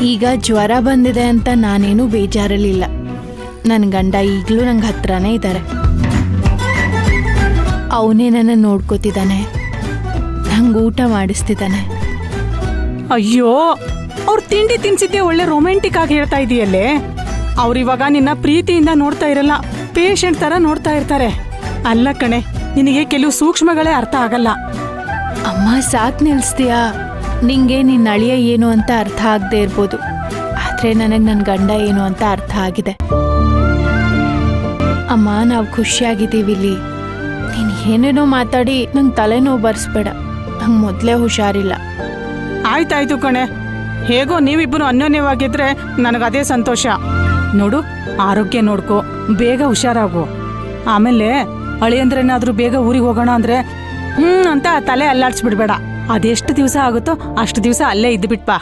ಈಗ ಜ್ವರ ಬಂದಿದೆ ಅಂತ ನಾನೇನು ಬೇಜಾರಲಿಲ್ಲ. ನನ್ನ ಗಂಡ ಈಗಲೂ ನಂಗೆ ಹತ್ರನೇ ಇದ್ದಾರೆ. ಅವನೇ ನನ್ನ ನೋಡ್ಕೋತಿದ್ದಾನೆ, ನಂಗೆ ಊಟ ಮಾಡಿಸ್ತಿದ್ದಾನೆ. ಅಯ್ಯೋ, ಅವ್ರು ತಿಂಡಿ ತಿನ್ಸಿದ್ದೆ ಒಳ್ಳೆ ರೊಮ್ಯಾಂಟಿಕ್ ಆಗಿ ಹೇಳ್ತಾ ಇದೆಯಲ್ಲೇ. ಅವ್ರಿವಾಗ ನಿನ್ನ ಪ್ರೀತಿಯಿಂದ ನೋಡ್ತಾ ಇರಲ್ಲ, ಪೇಷಂಟ್ ತರ ನೋಡ್ತಾ ಇರ್ತಾರೆ. ಅಲ್ಲ ಕಣೆ, ನಿನಗೆ ಕೆಲವು ಸೂಕ್ಷ್ಮಗಳೇ ಅರ್ಥ ಆಗಲ್ಲ. ಅಮ್ಮ ಸಾಕ್ ನಿಲ್ಸ್ತೀಯಾ? ನಿಂಗೆ ನಿನ್ನ ಅಳಿಯ ಏನು ಅಂತ ಅರ್ಥ ಆಗದೆ ಇರ್ಬೋದು, ಆದ್ರೆ ನನಗೆ ನನ್ನ ಗಂಡ ಏನು ಅಂತ ಅರ್ಥ ಆಗಿದೆ. ಅಮ್ಮ, ನಾವು ಖುಷಿಯಾಗಿದ್ದೀವಿ ಇಲ್ಲಿ. ನೀನು ಏನೇನೋ ಮಾತಾಡಿ ನಂಗೆ ತಲೆನೋವು ಬರ್ಸ್ಬೇಡ. ನಂಗೆ ಮೊದಲೇ ಹುಷಾರಿಲ್ಲ. ಆಯ್ತಾಯ್ತು ಕಣೆ, ಹೇಗೋ ನೀವಿಬ್ಬರು ಅನ್ಯೋನ್ಯವಾಗಿದ್ರೆ ನನಗದೇ ಸಂತೋಷ. ನೋಡು, ಆರೋಗ್ಯ ನೋಡ್ಕೋ, ಬೇಗ ಹುಷಾರಾಗು. ಆಮೇಲೆ ಅಳಿಯಂದ್ರೇನಾದ್ರೂ ಬೇಗ ಊರಿಗೆ ಹೋಗೋಣ ಅಂದ್ರೆ ಅಂತ ತಲೆ ಅಲ್ಲಾಡ್ಸ್ಬಿಡ್ಬೇಡ. ಅದೆಷ್ಟು ದಿವಸ ಆಗುತ್ತೋ ಅಷ್ಟು ದಿವಸ ಅಲ್ಲೇ ಇದ್ದು ಬಿಟ್ಬಾ.